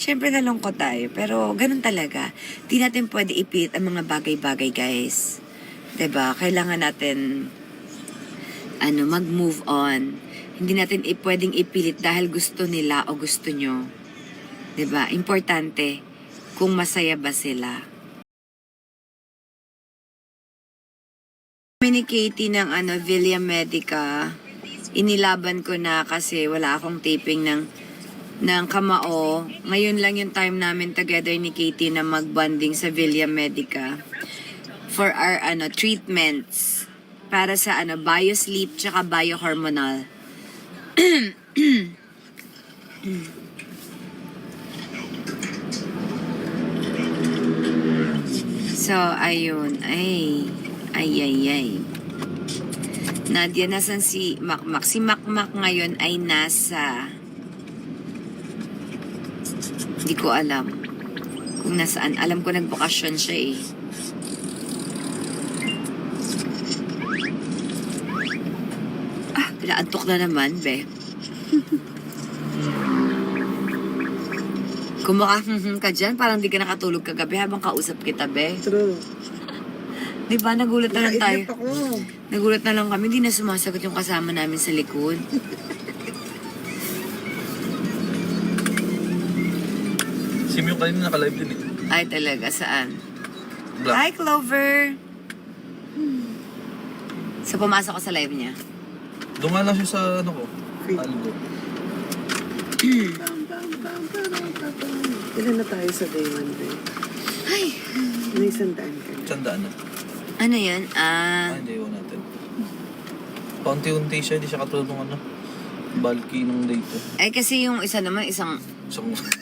syempre nalungkot tayo. Pero ganun talaga. Di natin pwede ipilit ang mga bagay-bagay, guys. 'Di ba? Kailangan natin mag-move on. Hindi natin pwedeng ipilit dahil gusto nila o gusto nyo. 'Di ba? Importante kung masaya ba sila. Kami ni Katie ng Villa Medica, inilaban ko na kasi wala akong taping ng Kamao. Ngayon lang yung time namin together ni Katie na mag-bonding sa Villa Medica for our treatments para sa bio-sleep tsaka bio-hormonal. So, ayun. Ay. Nadia, nasan si Makmak? Si Makmak ngayon ay nasa... Hindi ko alam kung nasaan. Alam ko nagbakasyon siya eh. Pinaantok na naman, be. Kumakahum ka dyan, parang di ka nakatulog kagabi habang kausap kita, be. True. Di ba, nagulat na lang tayo. Nainip ako. Nagulat na lang kami, di na sumasagot yung kasama namin sa likod. Sim yung kanina naka-live din eh. Ay, talaga, saan? Black. Hi, Clover! So, pumasok ko sa live niya. Dunga lang siya sa ko. Free. Algo. Ilan na tayo sa day 1, day? Ay! May sandaan ka na. Sandaan na. Ano yan? Hindi yun natin. Paunti-unti siya, hindi siya katulad ng bulky nung date. Eh, kasi yung isa naman, isang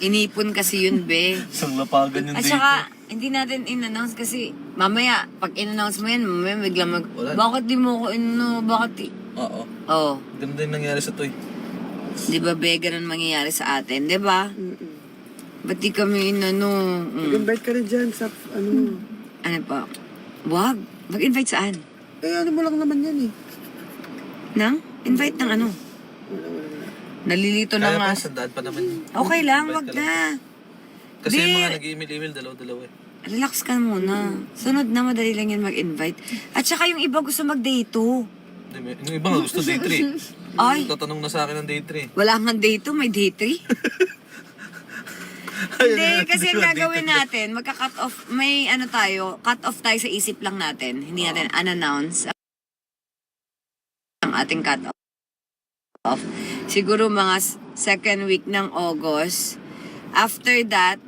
inipon kasi yun, be. Isang lapagan yung At date. saka, hindi natin in-announce kasi mamaya, pag in-announce mo yan, mamaya biglang Wala. bakit di mo ko bakit di? Oo. Oh, Ganun din nangyari sa toy. di ba, be, ganun mangyayari sa atin, di ba? Ba't di kami Mag-invite ka rin dyan sa, ano pa? Wag. Mag-invite saan? ano mo lang naman yan eh. Nang? Invite ng ano? Wala. Nalilito na Kaya nga. pa, sandaan pa naman. Okay lang, Invite wag ka lang. na. Kasi Di- yung mga nag-email, dalaw-dalaw eh. Relax ka muna. Sunod na, madali lang yan mag-invite. At saka yung iba gusto mag-day 2. Yung iba nga gusto day 3. Ay, Tatanong na sa akin ng day 3. wala kang day 2, may day 3. Hindi, kasi ang gagawin natin, magka-cut off, may cut off tayo sa isip lang natin. Hindi natin unannounce ang ating cut off. Siguro mga second week ng August. After that,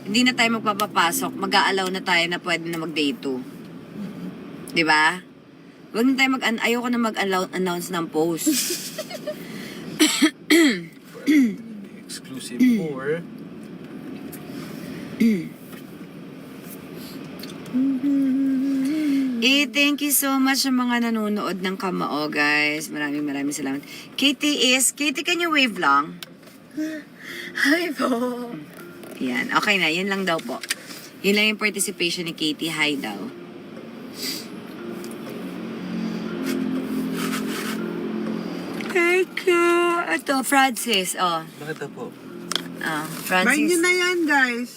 hindi na tayo magpapapasok, mag-a-allow na tayo na pwede na mag-day 2. Di ba? Huwag na tayo ayoko na mag-announce ng post. Exclusive for... Thank you so much sa mga nanonood ng Kamao, guys. Maraming salamat. Katie, can you wave lang? Hi po. Yan, okay na. Yan lang daw po. Yun lang yung participation ni Katie. Hi daw. Thank you. Ito, Francis. Bakit na po? Buy Francis. nyo na yan, guys.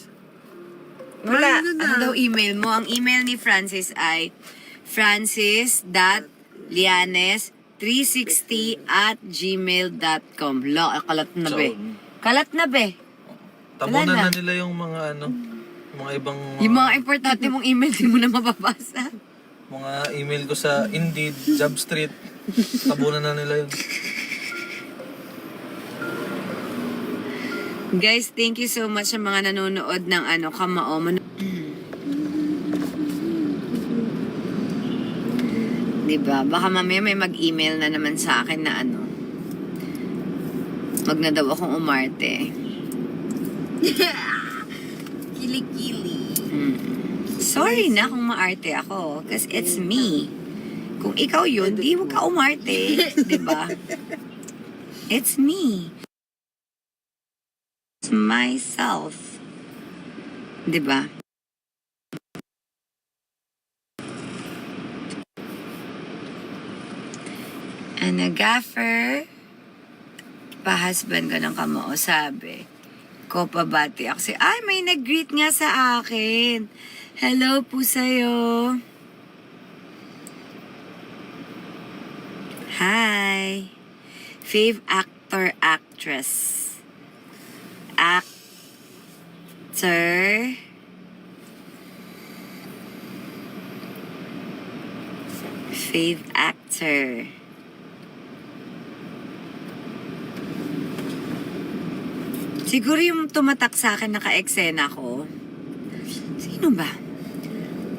Wala. Ano na? Ano daw email mo? Ang email ni Francis ay francis.lianes360@gmail.com. Kalat na be. Kalat na be. Tabunan Wala na. na nila yung mga mga ibang Yung mga importante mong email, di mo na mababasa. mga email ko sa Indeed, Jobstreet. Tabunan na nila yun. Guys, thank you so much sa mga nanonood ng Kamao. Diba? Baka mamaya may mag-email na naman sa akin na wag na daw akong umarte. Kili-kili. Sorry na kung maarte ako. Because it's me. Kung ikaw yun, di wag ka umarte. Diba? It's me. It's myself. Diba? And a gaffer, pa-husband ko ng Kamao, sabi, ko pabati ako. Ay, may nag-greet nga sa akin. Hello po sa'yo. Hi. Fave actor, actress. Actor. Fave actor. Siguro yung tumatak sa akin naka-eksena ko. Sino ba?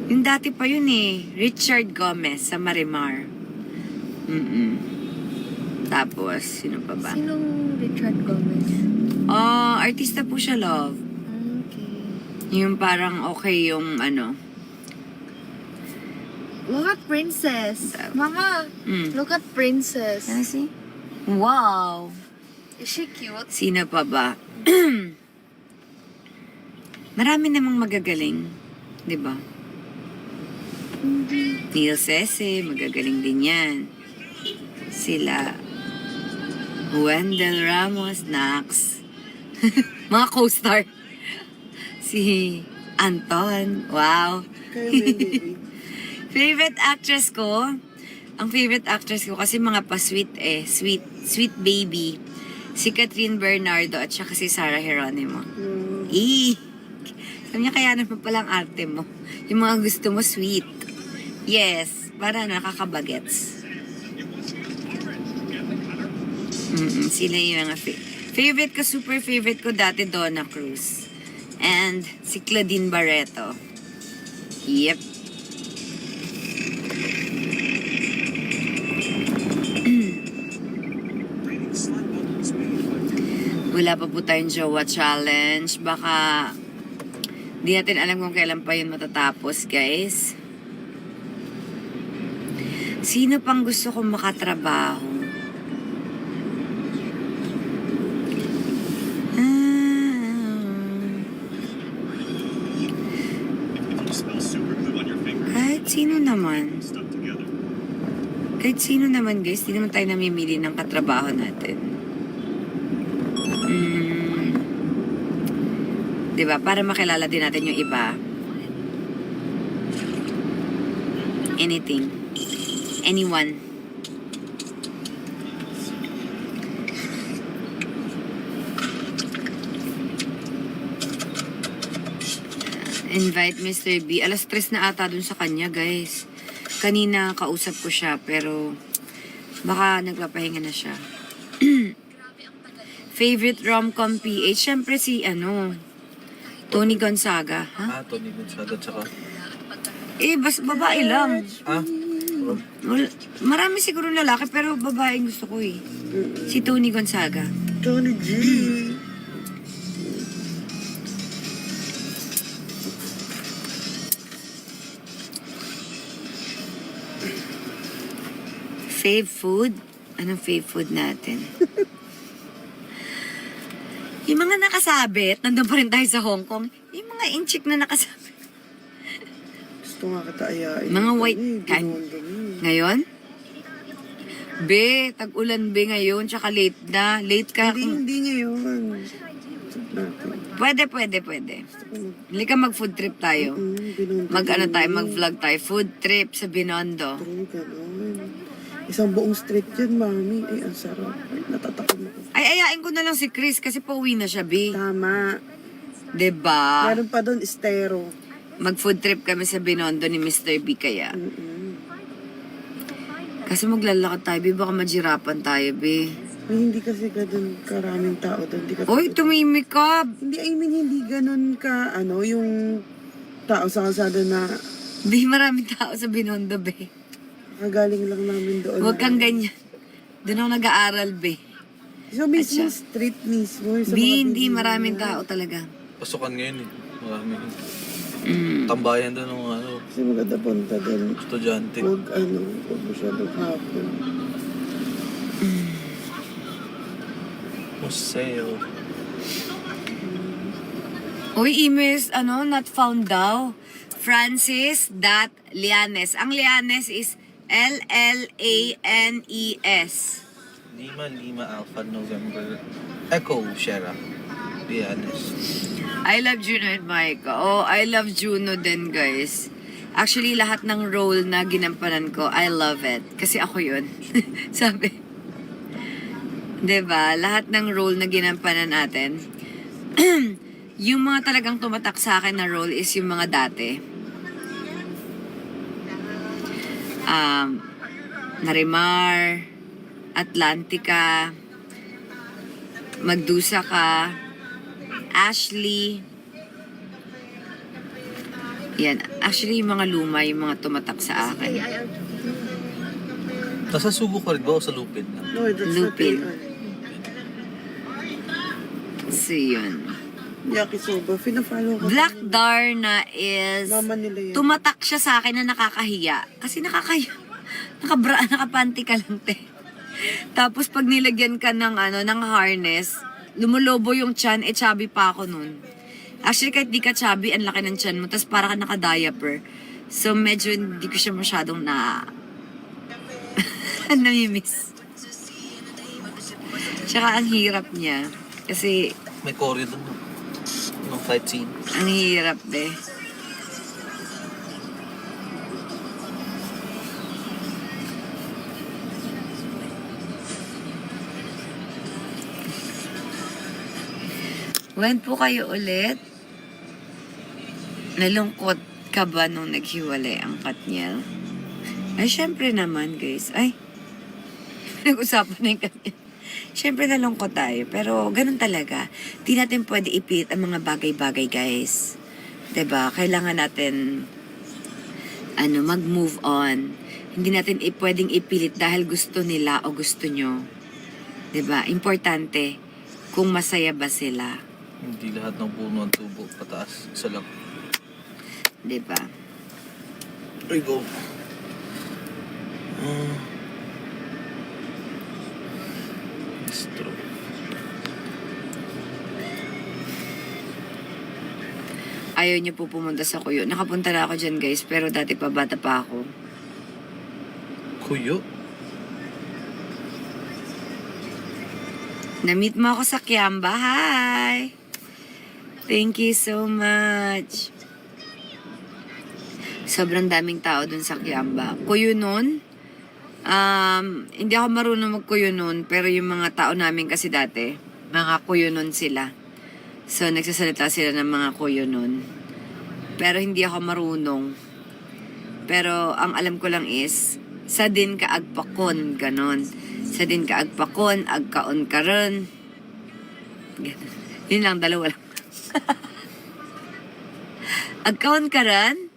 Yung dati pa yun eh. Richard Gomez sa Marimar. Tapos, sino pa ba? Sinong Richard Gomez? Artista po siya, love. Okay. Yung parang okay yung ano. Look at Princess. Mama, look at Princess. Can I see? Wow! Is she cute? Sino pa ba? Marami namang magagaling. Di ba? Neil Sese, magagaling din yan. Sila. Wendell Ramos, Nax. Mga co-star. Si Anton. Wow. Favorite actress ko? Ang favorite actress ko kasi mga pa-sweet eh. Sweet baby. Si Catherine Bernardo at saka si Sarah Geronimo. Sabi niya, kaya naman palang arte mo. Yung mga gusto mo, sweet. Yes. Para nakakabagets. Sila yung mga favorite ko, super favorite ko dati, Donna Cruz. And si Claudine Barreto. Yep. Wala pa po tayong Jowa Challenge. Baka di natin alam kung kailan pa yun matatapos, guys. Sino pang gusto kong makatrabaho? Kahit sino naman. Kahit sino naman, guys. Di naman tayo namimili ng katrabaho natin. Diba? Para makilala din natin yung iba. Anything. Anyone. Invite Mr. B. Alas 3 na ata dun sa kanya, guys. Kanina kausap ko siya, pero baka nagpapahinga na siya. Favorite rom-com PH? Siyempre si, Tony Gonzaga. Ha? Tony Gonzaga, tsaka... Babae lang. Well, Marami siguro lalaki, pero babae yung gusto ko eh. Si Tony Gonzaga. Tony G. Fave food? Anong fave food natin? Yung mga nakasabit, nandun pa rin tayo sa Hong Kong. Yung mga inchik na nakasabit. Gusto nga kita ayain. Mga white Ngayon? Be, tag-ulan be ngayon, tsaka late na. Late ka. Hindi ngayon. Pwede. Hindi ka mag-food trip tayo. Mag-vlog tayo. Food trip sa Binondo. Isang buong street yun, mami. Ay, ang sarap. Ay, natatakot ako. Ay, ayain ko na lang si Chris kasi pauwi na siya, be. Tama. Diba? Meron pa doon, estero. Mag-food trip kami sa Binondo ni Mr. B kaya. Kasi maglalakad tayo, be. Baka majirapan tayo, be. Ay, hindi kasi ganun karaming tao doon. Oy, tumimik ka. Hindi, I mean, hindi ganun ka, yung tao sa kalsada na Be, maraming tao sa Binondo, be. kagaling lang namin doon. Huwag kang ganyan. Doon ako nag-aaral, be. So, mismo street mismo. Sa Be, mga hindi building maraming na. tao talaga. pasukan ngayon eh. Marami. Tambayan doon ng Kasi maganda punta doon. estudyante. Huwag masyadong hapon. Museo. Uy, emails, not found daw. Francis.Lianes. Ang Lianes is L-L-A-N-E-S. Lima Alpha November. Echo Sierra. Be honest. I love Juno and Micah. Oh, I love Juno din, guys. Actually, lahat ng role na ginampanan ko, I love it. Kasi ako yun. Sabi. 'Di ba? Lahat ng role na ginampanan natin, yung mga talagang tumatak sa akin na role is yung mga dati. Narimar, Atlantica, Magdusa Ka, Ashley. Yan. Actually, yung mga luma, yung mga tumatak sa akin. Nasa sugo ka rin ba o sa lupin na? No, that's Lupin. not AI. So, yun. Yakisoba, pinafollow ko. Black Darna is... Mama nila yan. Tumatak siya sa akin na nakakahiya. Kasi nakakahiya. Nakapanty ka lang, te. Tapos pag nilagyan ka ng, ng harness, lumulobo yung tiyan, chubby pa ako nun. Actually, kahit di ka chubby, ang laki ng tiyan mo, tapos para ka naka-diaper. So, medyo hindi ko siya masyadong namimiss. Tsaka ang hirap niya. Kasi, May choreo dun. Nung fight scene. ang hirap, be. When po kayo ulit? Nalungkot ka ba nung naghiwalay ang Katniel? Ay, syempre naman, guys. Ay, nag-usapan na yung Katniel. Syempre nalungkot tayo, pero ganun talaga. Di natin pwede ipilit ang mga bagay-bagay, guys. 'Di ba? Kailangan natin mag-move on. Hindi natin pwedeng ipilit dahil gusto nila o gusto nyo. 'Di ba? Importante kung masaya ba sila. Hindi lahat ng puno ang tubo pataas. Isa lang. 'Di ba? Ay, go. It's true. Ayaw niyo po pumunta sa Kuyo. Nakapunta na ako dyan, guys, pero dati pa bata pa ako. Kuyo? Na-meet mo ako sa Kiamba. Hi! Thank you so much. Sobrang daming tao dun sa Kiamba. Kuyo nun, hindi ako marunong magkuyo nun, pero yung mga tao namin kasi dati, mga kuyo nun sila. So, nagsasalita sila ng mga kuyo nun. Pero hindi ako marunong. Pero, ang alam ko lang is, sa din ka agpakon, ganon. Sa din ka agpakon, agkaon ka rin. Ganon. Yun lang, dalawa lang. Agkaon ka rin?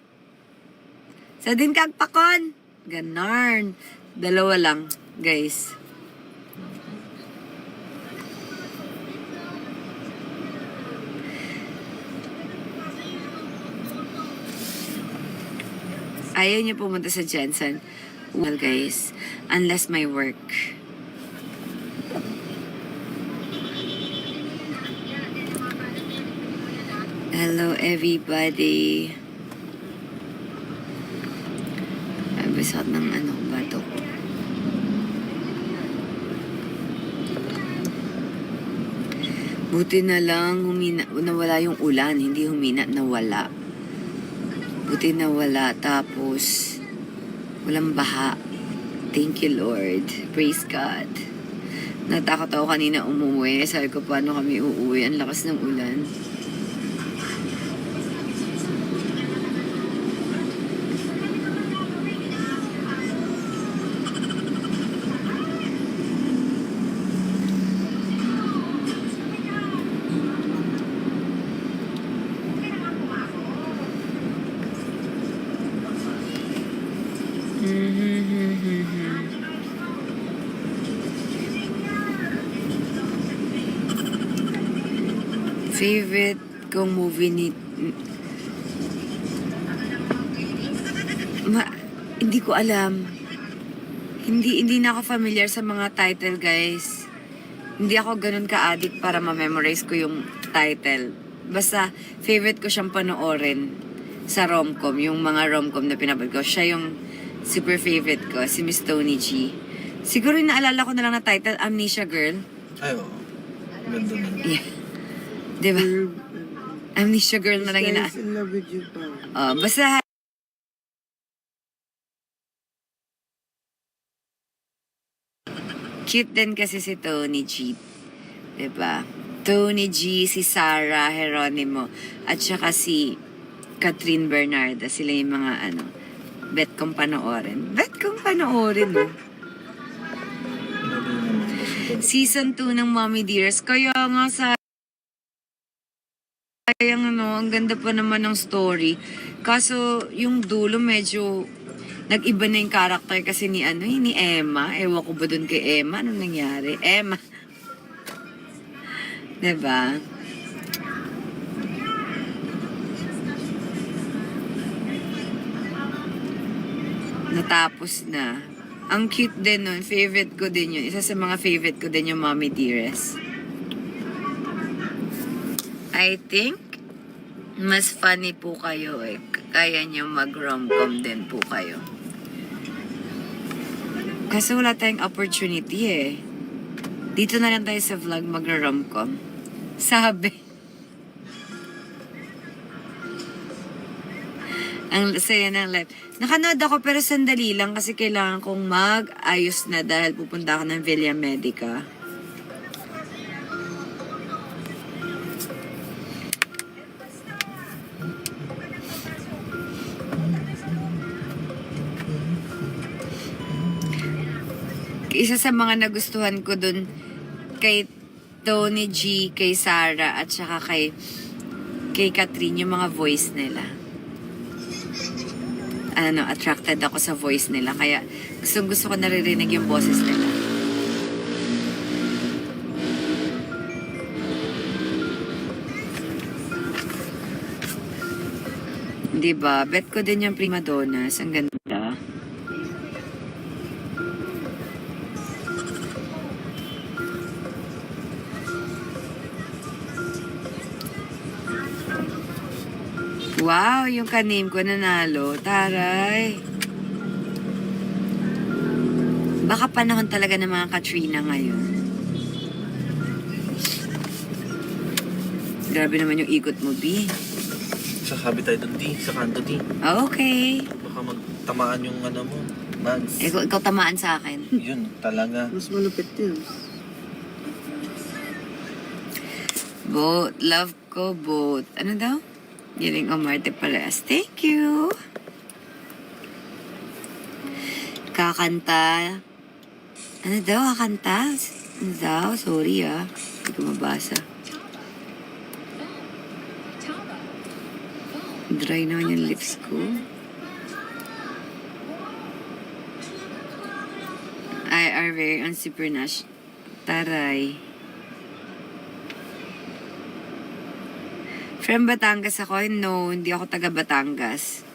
Sa din ka agpakon. Ganon. Dalawa lang, guys. Ayaw niyo pumunta sa Jensen. Well, guys, unless my work. Hello, everybody. Ay, bisat ng bato. Buti na lang nawala yung ulan, hindi humina, nawala. Buti nawala, tapos walang baha. Thank you, Lord. Praise God. Natakot ako kanina umuwi. Sabi ko, paano kami uuwi? Ang lakas ng ulan. Favorite kong movie ni... Hindi ko alam. Hindi na ako familiar sa mga title, guys. Hindi ako ganun ka-addict para ma-memorize ko yung title. Basta, favorite ko siyang panoorin sa rom-com. Yung mga rom-com na pinapad ko. Siya yung super favorite ko, si Miss Tony G. Siguro yung naalala ko na lang na title, Amnesia Girl. Ay, oo. Ganda na. Yeah. Di ba? Girl, Amnesia girl na lang guys in love with you pa. Basta cute din kasi si Tony G. Diba? Tony G, si Sarah Geronimo, at saka si Catherine Bernarda. Sila yung mga bet kong panoorin. Bet kong panoorin, no? Season 2 ng Mommy Dearest. Kaya nga sayang ang ganda pa naman ng story. Kaso, yung dulo medyo nag-iba na yung character kasi ni Emma. Ewan ko ba dun kay Emma? Anong nangyari? Emma. Diba? Natapos na. Ang cute din nun. Favorite ko din yun. Isa sa mga favorite ko din yung Mommy Dearest. I think mas funny po kayo eh. Kaya nyo mag-rom-com din po kayo. Kasi wala tayong opportunity eh. Dito na lang tayo sa vlog mag-rom-com. Sabi. Ang saya ng live. Nakanood ako pero sandali lang kasi kailangan kong mag-ayos na dahil pupunta ako ng Villa Medica. Isa sa mga nagustuhan ko dun kay Tony G, kay Sarah, at saka kay Catherine, yung mga voice nila. Attracted ako sa voice nila. Kaya gusto ko naririnig yung boses nila. Diba? Bet ko din yung Prima Donnas. Ang ganda. Wow, yung kanim ko nanalo. Taray. Baka panahon talaga ng mga Katrina ngayon. Grabe naman yung ikot mo, B. Sasabi tayo dun, T. Sa kanto, T. Okay. Baka magtamaan yung mo. Mags. Ikaw tamaan sa akin. Yun, talaga. Mas malupit yun. Both. Love ko, both. Ano daw? Giling Omarte Pareas. Thank you. Kakanta. Ano daw? Kakanta? Ano daw? Sorry Hindi ko mabasa. Dry naman yung lips ko. I are very on Super Nash. Taray. From Batangas ako? No, hindi ako taga Batangas.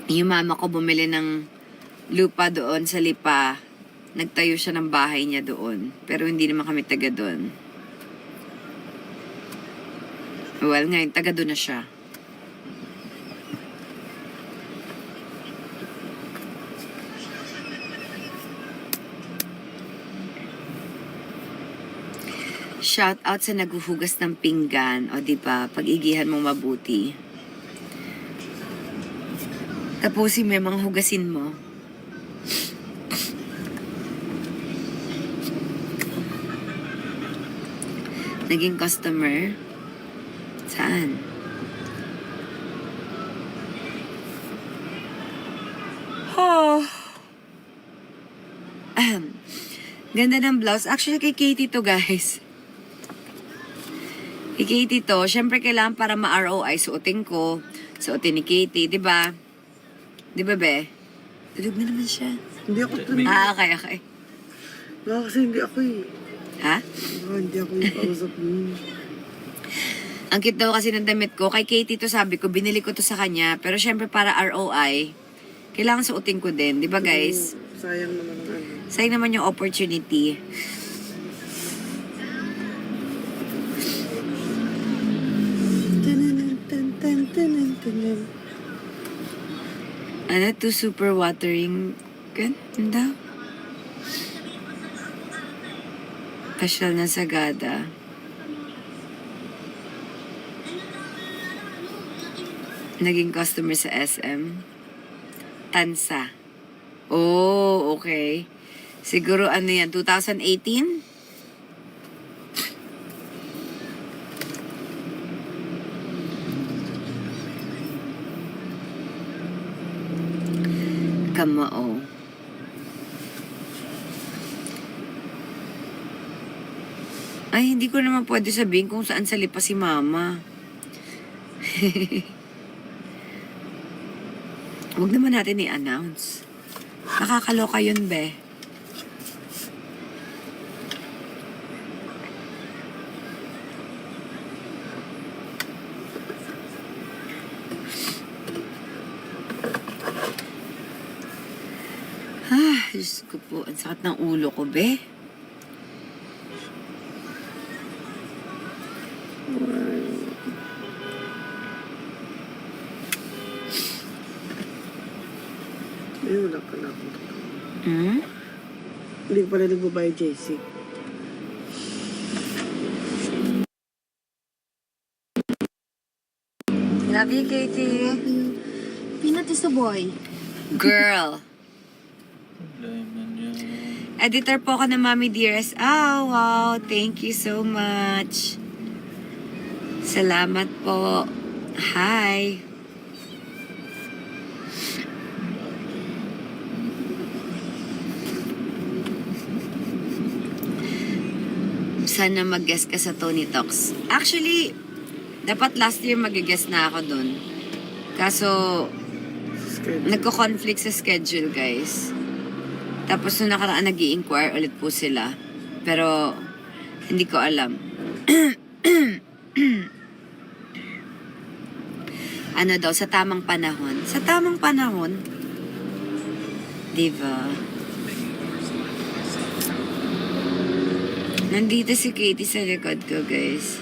Yung mama ko bumili ng lupa doon sa Lipa. Nagtayo siya ng bahay niya doon. Pero hindi naman kami taga doon. Well, ngayon, taga doon na siya. Shout out sa naghuhugas ng pinggan. O diba, pag-igihan mo mabuti. Tapusin mo yung mga hugasin mo. Naging customer? Saan? Oh. Ganda ng blouse. Actually, kay Katie to, guys. Kay Katie to, syempre kailangan para ma-ROI, suotin ko. Suotin ni Katie, di ba? Di ba, be? Tulog na naman siya. Hindi ako tulog. Okay. Kasi hindi ako Ha? Hindi ako yung kausap mo. Ang cute daw kasi ng damit ko. Kay Katie to sabi ko, binili ko to sa kanya. Pero syempre para ROI, kailangan suotin ko din. Di ba, guys? Sayang naman ang Sayang naman yung opportunity. Ano to, super watering? Ganda. Pasyal na Sagada. Naging customer sa SM. Tansa. Oh, okay. Siguro ano yan, 2018? Kamao. Ay, hindi ko naman pwede sabihin kung saan sa lipa si mama. Huwag naman natin i-announce. Nakakaloka yun, be. Diyos ko po, ang sakit ng ulo ko, be. Ay, wala pala akong totoo. Hmm? Hindi ko pala nagbabayad, JC. Love you, Katie. Peanut is a boy. Girl. Lemon yan. Editor po ako ng Mami Dearest. Oh, wow. Thank you so much. Salamat po. Hi. Sana mag-guest ka sa Tony Talks. Actually, dapat last year mag-guest na ako dun. Kaso, nagko-conflict sa schedule, guys. Tapos nung nakaraan nag-i-inquire ulit po sila. Pero, hindi ko alam. Ano daw, sa tamang panahon? Sa tamang panahon? Diba? Nandito si Katie sa likod ko, guys.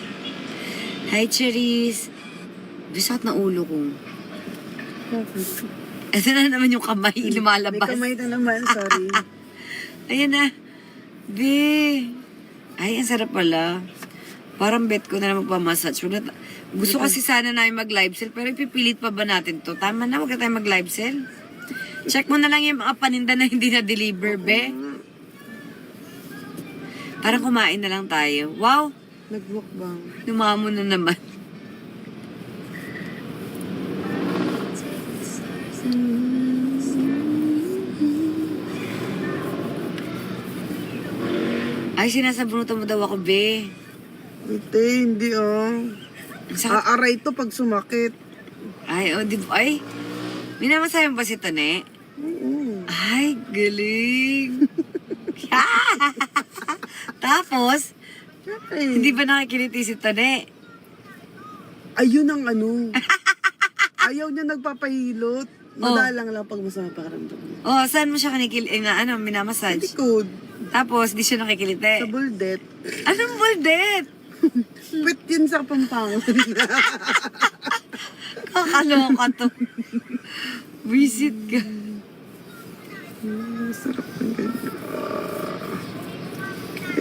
Hi, Cherise. Bisat na ulo ko. Ito na naman yung kamay, lumalabas. May kamay na naman, sorry. Ayan na. Be. Ay, ang sarap pala. Parang bet ko na magpamassage. Gusto kasi sana namin mag-live sale, pero ipipilit pa ba natin to? Tama na, wag na tayo mag-live sale. Check mo na lang yung mga paninda na hindi na-deliver, be. Parang kumain na lang tayo. Wow! Nag-mukbang. Lumamo na naman. Ay, sinasabunutan mo daw ako, be. Hindi Ang sakit. Aaray to pag sumakit. Ay, oh, di ba? Ay, minamasahe mo ba si Tone? Oo. Ay, galing. Tapos, hindi ba nakikiliti si Tone? Ayun ang ano. Ayaw niya nagpapahilot. Madalang lang pag masama pakiramdam niya. Oh, saan mo siya minamassage? Likod. Tapos, di siya Sa nakikiliti. buldet. Anong buldet? Pwet yun sa Pampangan. Kakaloka to. Visit ka. Sarap ng ganyan.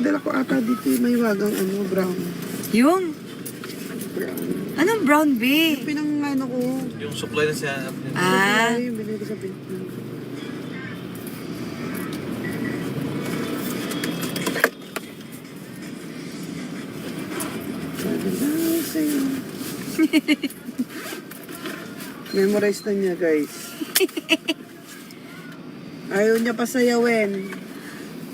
Dala ko ata dito yung may wagang brown. Yung? Brown. Anong brown, be? Pinang ko. Yung supply na siya. Ah, Ay, binili ko sa Vietnam. Maganda sa'yo. Memorize na niya, guys. Ayaw niya pasayawin.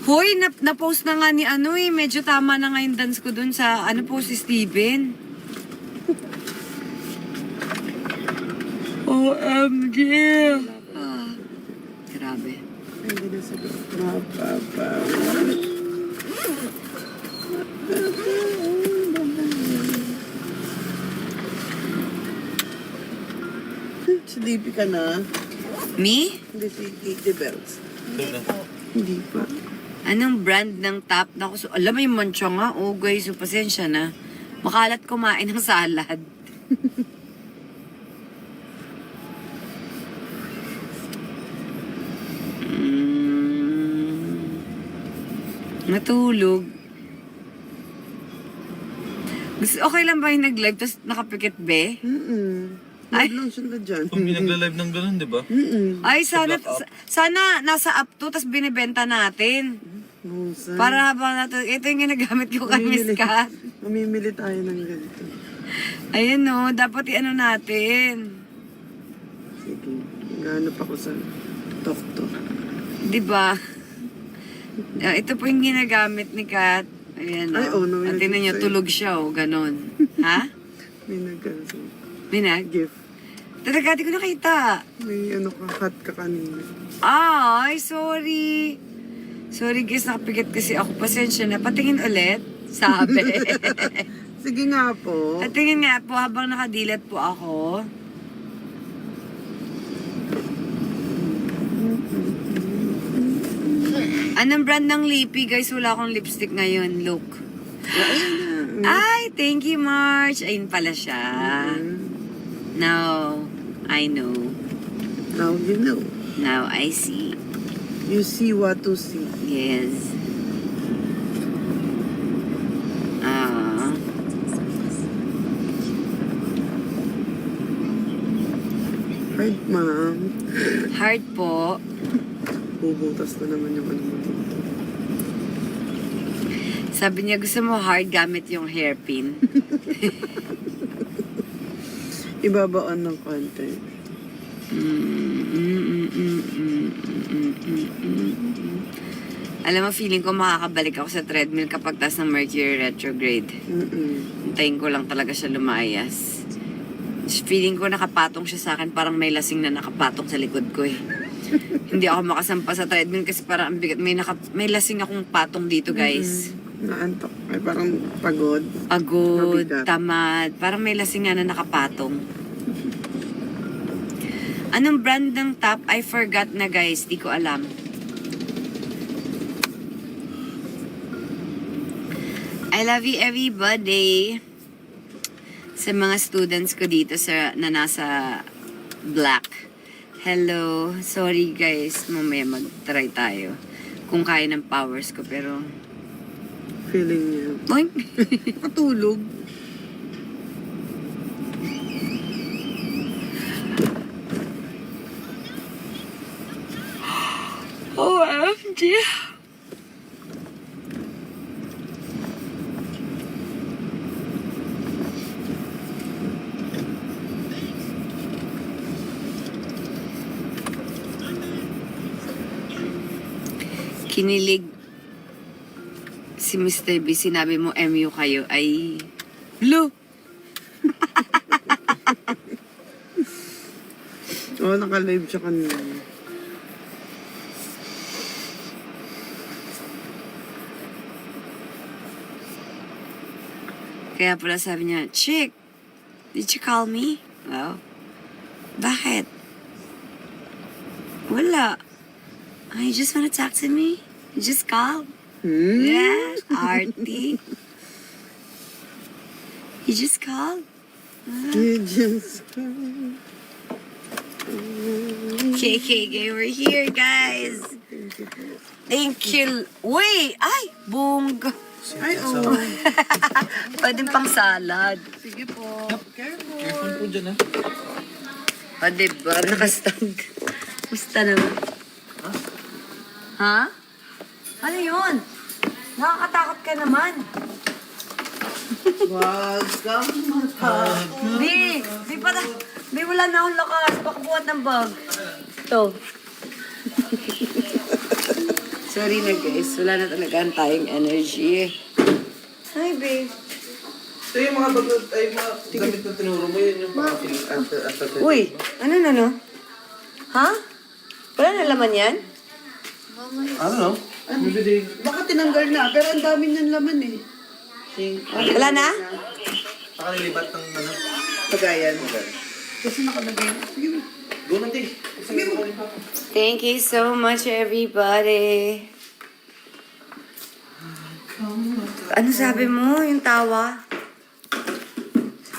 hoy, na-post na nga ni medyo tama na nga yung dance ko dun sa, post si Steven. OMG! Ah, grabe. Ay, hindi na sabi. Mapapa. Si DP ka na? Me? Hindi si Katie Bells. Ito na. Hindi pa. Anong brand ng top? Naku, alam mo yung mancha nga. Oh, guys, so pasensya na. Makalat kumain ng salad. Natulog. Okay lang ba yung nag-live tapos nakapikit, be? Ay. Live lang siya na dyan. Kung pinagla-live ng ganun, di ba? Ay, sana, Black up. sana nasa up to, tapos binibenta natin. Musa. Para habang natin, ito yung ginagamit ko kay Miss Kat. Mamimili tayo ng ganito. Ayun no, dapat i-ano natin. Sige. Gaano pa ko sa tok-tok. Di ba? Ito po yung ginagamit ni Kat. Ayan Ay, oh, no, At tingnan niyo, sa'yo. tulog siya oh, ganon. Ha? May nag-gift. Binag? Talaga, di ko nakita. May ano ka, hot ka kanina. Ay, sorry. Sorry guys, nakapigat kasi ako. Pasensya na. Patingin ulit. Sabi. Sige nga po. At tingin nga po, habang nakadilat po ako. Anong brand ng lippy, guys? Wala akong lipstick ngayon. Look. Ay, thank you, March. Ayun pala siya. Now, I know. Now you know. Now, I see. You see what to see. Yes. Ah. Right, ma'am. Heart po. Bubutas na naman yung ano mo dito. Sabi niya, gusto mo hard gamit yung hairpin. Ibabaan ng konti. Alam mo, feeling ko makakabalik ako sa treadmill kapag taas ng Mercury retrograde. Hintayin ko lang talaga siya lumayas. Feeling ko nakapatong siya sa akin, parang may lasing na nakapatong sa likod ko eh. Hindi ako makasampa sa treadmill kasi parang ang bigat. May lasing akong patong dito, guys. Naantok. Ay, parang pagod. Pagod, Mabigat. tamad. Parang may lasing nga na nakapatong. Anong brand ng top? I forgot na, guys. Di ko alam. I love you, everybody. Sa mga students ko dito na nasa Black. Hello. Sorry, guys. Mamaya mag-try tayo. Kung kaya ng powers ko, pero... Feeling niya. Boing! Katulog. OMG! Kinilig si Mr. B, sinabi mo MU kayo, ay... Lo! Oo, naka-live siya kanina. Kaya pala sabi niya, Chick, did you call me? Wow. Bakit? Wala. You just wanna talk to me? You just called? Yeah, Artie. You just called? You just... KKK, we're here, guys. Thank you. Wait! Ay! Bongga! Ay, oo. Pwede pang salad. Sige po. Careful. Careful po dyan, O, diba? Nakastand. Musta naman? Ha? Ano yun? Nakakatakot ka naman. Wag kang matakot. Di wala na akong lakas. Baka buhat ng bag. Ito. Sorry na guys. Wala na talaga tayong energy. Hi, babe. So yung mga bagot, ay mga gamit na tinuro mo, yun yung mga after Uy, ano? Ha? Wala na laman yan? Ano no? Baka tinanggal na, pero ang dami niyang laman eh. Wala na? Saka nilipat ng ano? Pagayan. Kasi nakalagay. Sige mo. Go natin. Sige mo. Thank you so much, everybody. Ano sabi mo? Yung tawa?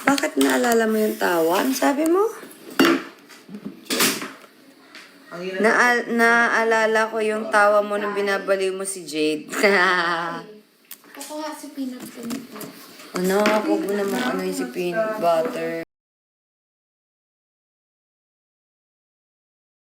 Bakit naalala mo yung tawa? Ano sabi mo? Naalala ko yung tawa mo nung binabaliw mo si Jade. Kukuha si peanut ko nito. Ano? Huwag mo naman ano yung si peanut butter.